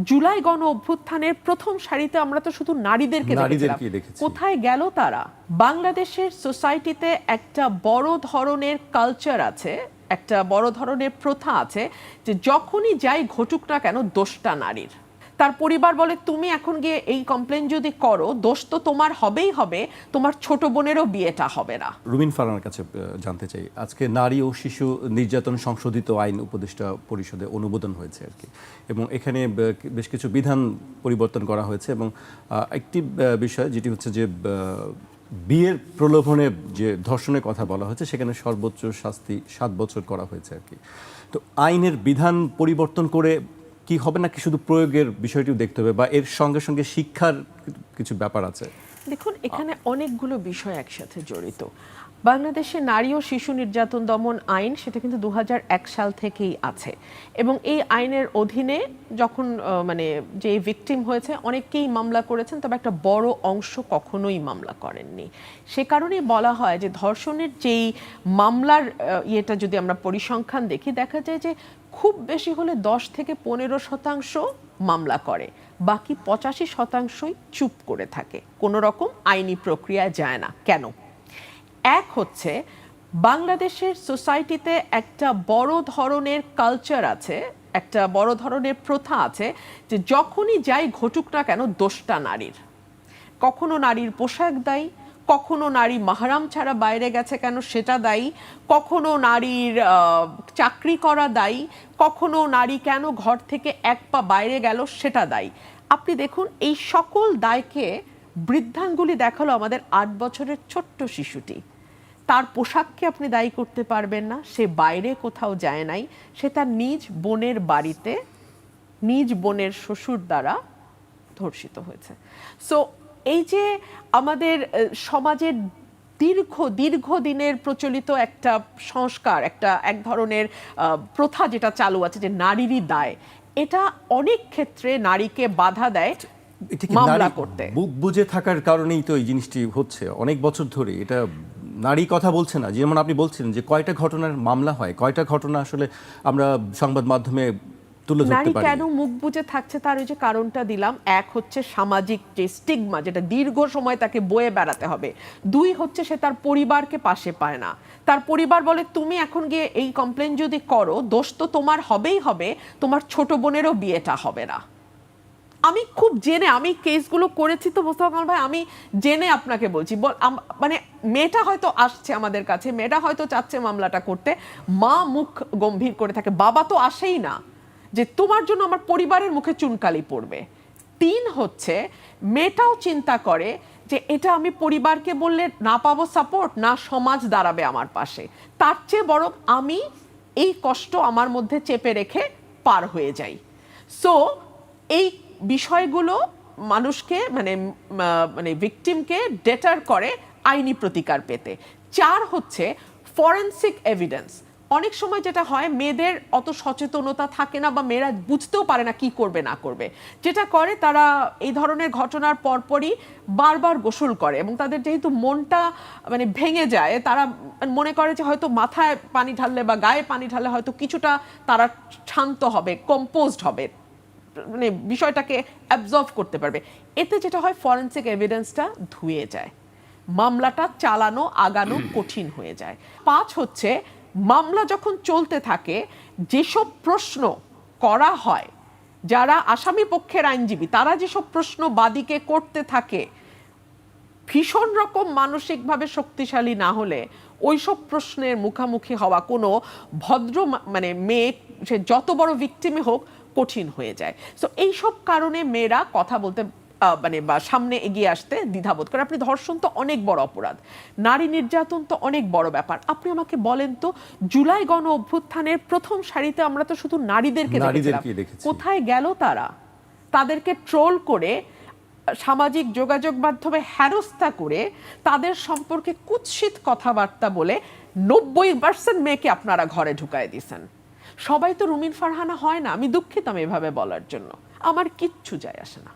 জুলাই গণ অভ্যুত্থানের প্রথম সারিতে আমরা তো শুধু নারীদেরকে দেখেছিলাম, কোথায় গেল তারা? বাংলাদেশের সোসাইটিতে একটা বড় ধরনের কালচার আছে, একটা বড় ধরনের প্রথা আছে যে যখনই যাই ঘটুক না কেন দোষটা নারীর। তার পরিবার বলে তুমি এখন গিয়ে এই কমপ্লেন যদি করো দোষ তো তোমার হবেই হবে, তোমার ছোট বোনেরও বিয়েটা হবে না। রুমিন ফারহানার কাছে জানতে চাই, আজকে নারী ও শিশু নির্যাতন সংশোধিত আইন উপদেষ্টা পরিষদে অনুমোদন হয়েছে আর কি, এবং এখানে বেশ কিছু বিধান পরিবর্তন করা হয়েছে এবং একটি বিষয় যেটি হচ্ছে যে বিয়ের প্রলোভনে যে ধর্ষণের কথা বলা হয়েছে সেখানে সর্বোচ্চ শাস্তি 7 বছর করা হয়েছে আর কি। তো আইনের বিধান পরিবর্তন করে কি হবে নাকি শুধু প্রয়োগের বিষয়টিও দেখতে হবে, বা এর সঙ্গে সঙ্গে শিক্ষার কিছু ব্যাপার আছে? দেখুন, এখানে অনেকগুলো বিষয় একসাথে জড়িত। বাংলাদেশে নারী ও শিশু নির্যাতন দমন আইন সেটা কিন্তু 2001 সাল থেকেই আছে, এবং এই আইনের অধীনে যখন যে ভিকটিম হয়েছে অনেকেই মামলা করেছেন, তবে একটা বড় অংশ কখনোই মামলা করেননি। সে কারণেই বলা হয় যে ধর্ষণের যেই মামলার ইয়েটা যদি আমরা পরিসংখ্যান দেখি, দেখা যায় যে খুব বেশি হলে 10 থেকে 15% মামলা করে, বাকি 85%ই চুপ করে থাকে, কোনো রকম আইনি প্রক্রিয়া যায় না। কেন? এক হচ্ছে বাংলাদেশের সোসাইটিতে একটা বড় ধরনের কালচার আছে, একটা বড় ধরনের প্রথা আছে যে যখনই যাই ঘটুক না কেন দোষটা নারীর। কখনো নারীর পোশাক দায়ী, কখনো নারী মাহরাম ছাড়া বাইরে গেছে কেন সেটা দায়ী, কখনো নারীর চাকরি করা দায়ী, কখনো নারী কেন ঘর থেকে এক পা বাইরে গেল সেটা দায়ী। আপনি দেখুন, এই সকল দায়কে বৃদ্ধাঙ্গুলি দেখালো আমাদের 8 বছরের ছোট্ট শিশুটি। তার পোশাককে আপনি দায়ী করতে পারবেন না, সে বাইরে কোথাও যায় নাই, সে তার নিজ বোনের বাড়িতে নিজ বোনের শ্বশুর দ্বারা ধর্ষিত হয়েছে। সো এই যে আমাদের সমাজের দীর্ঘদিনের প্রচলিত একটা সংস্কার, এক ধরনের প্রথা যেটা চালু আছে যে নারীরই দায়, এটা অনেক ক্ষেত্রে নারীকে বাধা দেয় মামলা করতে। বুক বুঝে থাকার কারণেই তো এই জিনিসটি হচ্ছে অনেক বছর ধরে। এটা নারী কথা বলছে না, যেমন আপনি বলছিলেন যে কয়টা ঘটনার মামলা হয়, কয়টা ঘটনা আসলে আমরা সংবাদ মাধ্যমে তুলে ধরতে পারি। নারী কেন মুখ বুজে থাকছে তার ওই যে কারণটা দিলাম। এক হচ্ছে সামাজিক যে স্টিগমা, যেটা দীর্ঘ সময় তাকে বয়ে বেড়াতে হবে। 2 হচ্ছে সে তার পরিবারকে পাশে পায় না। তার পরিবার বলে তুমি এখন গিয়ে এই কমপ্লেন যদি করো দোষ তো তোমার হবেই হবে, তোমার ছোট বোনেরও বিয়েটা হবে না। আমি খুব জেনে, আমি কেসগুলো করেছি তো মোস্তফা কামাল ভাই, আমি জেনে আপনাকে বলছি। মেয়েটা হয়তো আসছে আমাদের কাছে, মেয়েটা হয়তো চাচ্ছে মামলাটা করতে, মা মুখ গম্ভীর করে থাকে, বাবা তো আসেই না যে তোমার জন্য আমার পরিবারের মুখে চুনকালি পড়বে। 3 হচ্ছে মেয়েটাও চিন্তা করে যে এটা আমি পরিবারকে বললে না পাবো সাপোর্ট, না সমাজ দাঁড়াবে আমার পাশে, তার চেয়ে বরং আমি এই কষ্ট আমার মধ্যে চেপে রেখে পার হয়ে যাই। সো এই বিষয়গুলো মানুষকে ভিকটিমকে ডেটার করে আইনি প্রতিকার পেতে। 4 হচ্ছে ফরেনসিক এভিডেন্স। অনেক সময় যেটা হয়, মেয়েদের অত সচেতনতা থাকে না বা মেয়েরা বুঝতেও পারে না কি করবে না করবে। যেটা করে তারা এই ধরনের ঘটনার পরপরই বারবার গোসল করে, এবং তাদের যেহেতু মনটা ভেঙে যায়, তারা মনে করে যে হয়তো মাথায় পানি ঢাললে বা গায়ে পানি ঢাললে হয়তো কিছুটা তারা শান্ত হবে, কম্পোজড হবে, বিষয়টাকে অ্যাবজর্ভ করতে পারবে। এতে যেটা হয়, ফরেনসিক এভিডেন্সটা ধুয়ে যায়, মামলাটা চালানো আগানো কঠিন হয়ে যায়। 5 হচ্ছে মামলা যখন চলতে থাকে যেসব প্রশ্ন করা হয়, যারা আসামি পক্ষের আইনজীবী তারা যেসব প্রশ্ন বাদীকে করতে থাকে, ভীষণ রকম মানসিকভাবে শক্তিশালী না হলে ওইসব প্রশ্নের মুখোমুখি হওয়া কোনো ভদ্র মেয়ে, সে যত বড় ভিকটিমই হোক, কঠিন হয়ে যায়। সো এইসব কারণে মেয়েরা কথা বলতে বা সামনে এগিয়ে আসতে দ্বিধাবোধ করে। আপনি ধর্ষণ তো অনেক বড় অপরাধ, নারী নির্যাতন তো অনেক বড় ব্যাপার। আপনি আমাকে বলেন তো, জুলাই গণ অভ্যুত্থানের প্রথম সারিতে আমরা তো শুধু নারীদেরকে দেখেছিলাম, কোথায় গেল তারা? তাদেরকে ট্রোল করে, সামাজিক যোগাযোগ মাধ্যমে হেনস্থা করে, তাদের সম্পর্কে কুৎসিত কথাবার্তা বলে 90% মেয়েকে আপনারা ঘরে ঢুকায় দিয়েছেন। সবাই তো রুমিন ফারহানা হয় না, আমি দুঃখিত আমি এভাবে বলার জন্য, আমার কিচ্ছু যায় আসে না।